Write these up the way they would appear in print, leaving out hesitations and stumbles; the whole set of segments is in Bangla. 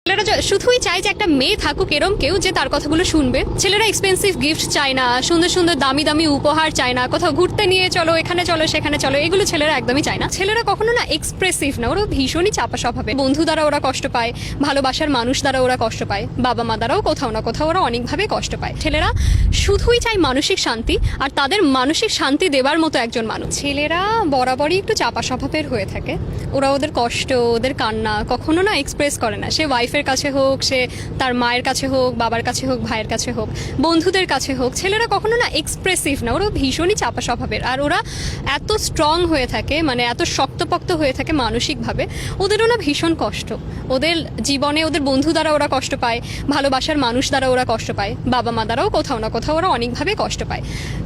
ছেলেরা শুধুই চায় যে একটা মেয়ে থাকুক এরম কেউ যে তার কথাগুলো শুনবে। ছেলেরা এক্সপেন্সিভ গিফট চায় না, সুন্দর সুন্দর দামি দামি উপহার চায় না, কোথাও ঘুরতে নিয়ে চলো, এখানে চলো সেখানে চলো, এগুলো ছেলেরা একদমই চায় না। ছেলেরা কখনো না এক্সপ্রেসিভ না, ওরা ভীষণই চাপা স্বভাবে। বন্ধু দ্বারা ওরা কষ্ট পায়, ভালোবাসার মানুষ দ্বারা ওরা কষ্ট পায়, বাবা মা দ্বারাও কোথাও না কোথাও ওরা অনেকভাবে কষ্ট পায়। ছেলেরা শুধুই চায় মানসিক শান্তি, আর তাদের মানসিক শান্তি দেবার মতো একজন মানুষ। ছেলেরা বরাবরই একটু চাপা স্বভাবের হয়ে থাকে। ওরা ওদের কষ্ট, ওদের কান্না কখনো না এক্সপ্রেস করে না। সে ওয়াইফের কাছে হোক, সে তার মায়ের কাছে হোক, বাবার কাছে হোক, ভাইয়ের কাছে হোক, বন্ধুদের কাছে হোক, ছেলেরা কখনো না এক্সপ্রেসিভ না, ওরা ভীষণই চাপা স্বভাবের। আর ওরা এত স্ট্রং হয়ে থাকে, মানে এত শক্তপোক্ত হয়ে থাকে মানসিকভাবে, ওদেরও না ভীষণ কষ্ট। ওদের জীবনে ওদের বন্ধু দ্বারা ওরা কষ্ট পায়, ভালোবাসার মানুষ দ্বারা ওরা কষ্ট পায়, বাবা মা দ্বারাও কোথাও না কোথাও ওরা অনেকভাবে কষ্ট পায়।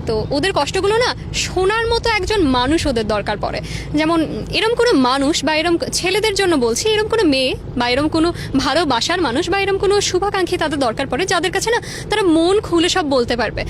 তো ওদের কষ্টগুলো না শোনার মতো একজন মানুষ ওদের দরকার পড়ে। যেমন এরম কোনো মানুষ, বা এরম ছেলেদের জন্য বলছি, এরম কোনো মেয়ে বা এরম কোনো ভালোবাসার মানুষ বা এরম কোনো শুভাকাঙ্ক্ষী তাদের দরকার পড়ে, যাদের কাছে না তারা মন খুলে সব বলতে পারবে।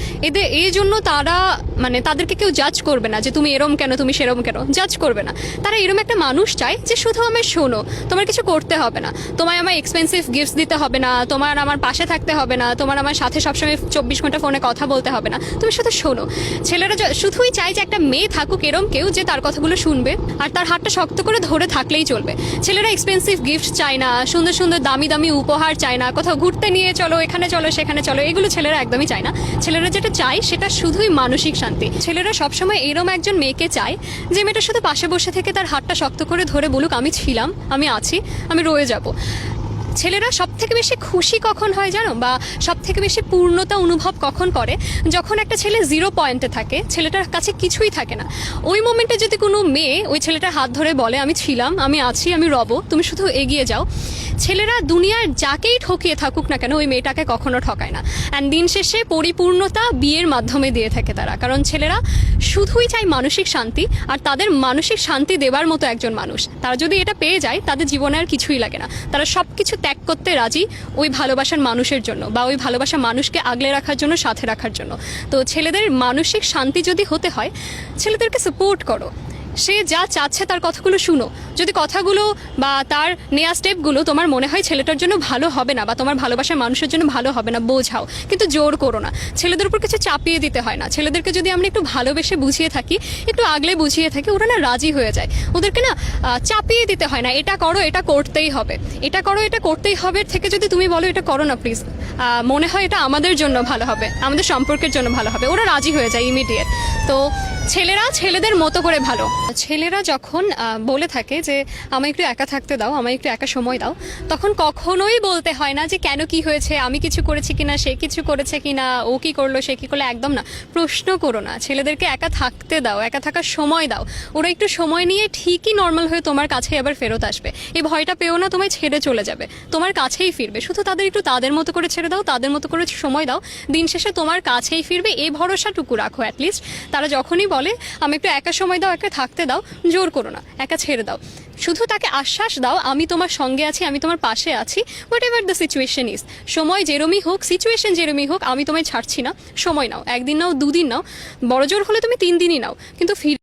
এই জন্য তারা, মানে তাদেরকে কেউ জাজ করবে না যে তুমি এরম কেন, তুমি সেরম কেন, জাজ করবে না। তারা এরম একটা মানুষ চায় যে শুধু আমায় শোনো, তোমার কিছু করতে হবে না, তোমায় আমায় এক্সপেন্সিভ গিফটস দিতে হবে না, তোমার আমার পাশে থাকতে হবে না, তোমার আমার সাথে সবসময় 24 ঘন্টা ফোনে কথা বলতে হবে না, তুমি শুধু শোনো। ছেলেরা শুধুই চায় যে একটা মেয়ে থাকুক এরম কেউ যে তার কথাগুলো শুনবে আর তার হাতটা শক্ত করে ধরে থাকলেই চলবে। ছেলেরা এক্সপেন্সিভ গিফট চায় না, সুন্দর সুন্দর দামি দামি উপহার চায় না, কোথাও ঘুরতে নিয়ে চলো, এখানে চলো সেখানে চলো, এগুলো ছেলেরা একদমই চায় না। ছেলেরা যেটা চায় সেটা শুধুই মানসিক শান্তি। ছেলেরা সবসময় এরম একজন মেয়েকে চায় যে মেয়েটা শুধু পাশে বসে থেকে তার হাতটা শক্ত করে ধরে বলুক আমি ছিলাম, আমি আছি, আমি রয়ে যাব। ছেলেরা সব থেকে বেশি খুশি কখন হয় জানো, বা সব থেকে বেশি পূর্ণতা অনুভব কখন করে, যখন একটা ছেলে 0 পয়েন্টে থাকে, ছেলেটার কাছে কিছুই থাকে না। ওই মোমেন্টে যদি কোনো মেয়ে ওই ছেলেটার হাত ধরে বলে আমি ছিলাম, আমি আছি, আমি রব, তুমি শুধু এগিয়ে যাও, ছেলেরা দুনিয়ার যাকেই ঠকিয়ে থাকুক না কেন ওই মেয়েটাকে কখনো ঠকায় না। অ্যান্ড দিন শেষে পরিপূর্ণতা বিয়ের মাধ্যমে দিয়ে থাকে তারা, কারণ ছেলেরা শুধুই চায় মানসিক শান্তি, আর তাদের মানসিক শান্তি দেবার মতো একজন মানুষ। তারা যদি এটা পেয়ে যায় তাদের জীবনে আর কিছুই লাগে না, তারা সব কিছু ত্যাগ করতে রাজি ওই ভালোবাসার মানুষের জন্য, বা ওই ভালোবাসার মানুষকে আগলে রাখার জন্য, সাথে রাখার জন্য। তো ছেলেদের মানসিক শান্তি যদি হতে হয়, ছেলেদেরকে সাপোর্ট করো। সে যা চাচ্ছে তার কথাগুলো শুনো। যদি কথাগুলো বা তার নেওয়া স্টেপগুলো তোমার মনে হয় ছেলেটার জন্য ভালো হবে না, বা তোমার ভালোবাসার মানুষের জন্য ভালো হবে না, বোঝাও, কিন্তু জোর করো না। ছেলেদের উপর কিছু চাপিয়ে দিতে হয় না। ছেলেদেরকে যদি আমরা একটু ভালোবেসে বুঝিয়ে থাকি, একটু আগলে বুঝিয়ে থাকি, ওরা না রাজি হয়ে যায়। ওদেরকে না চাপিয়ে দিতে হয় না, এটা করো, এটা করতেই হবে, এটা করো, এটা করতেই হবে থেকে যদি তুমি বলো এটা করো না প্লিজ, মনে হয় এটা আমাদের জন্য ভালো হবে, আমাদের সম্পর্কের জন্য ভালো হবে, ওরা রাজি হয়ে যায় ইমিডিয়েট। তো ছেলেরা ছেলেদের মতো করে ভালো। ছেলেরা যখন বলে থাকে যে আমায় একটু একা থাকতে দাও, আমায় একটু একা সময় দাও, তখন কখনোই বলতে হয় না যে কেন, কি হয়েছে, আমি কিছু করেছি কিনা, সে কিছু করেছে কিনা, ও কি করলো, সে কি করলো, একদম না। প্রশ্ন করো না, ছেলেদেরকে একা থাকতে দাও, একা থাকার সময় দাও। ওরা একটু সময় নিয়ে ঠিকই নর্মাল হয়ে তোমার কাছে আবার ফেরত আসবে। এই ভয়টা পেও না তোমায় ছেড়ে চলে যাবে, তোমার কাছেই ফিরবে। শুধু তাদের একটু তাদের মতো করে ছেড়ে দাও, তাদের মতো করে সময় দাও, দিন শেষে তোমার কাছেই ফিরবে, এই ভরসাটুকু রাখো। অ্যাটলিস্ট তারা যখনই বলে আমি একটু একা সময় দাও, একা থাকতে দাও, জোর করো না, একা ছেড়ে দাও। শুধু তাকে আশ্বাস দাও আমি তোমার সঙ্গে আছি, আমি তোমার পাশে আছি, what ever the situation is. সময় যেরমই হোক, সিচুয়েশন যেরমই হোক, আমি তোমায় ছাড়ছি না। সময় নাও, 1 দিন নাও, 2 দিন নাও, বড় জোর হলে তুমি 3 দিনই নাও, কিন্তু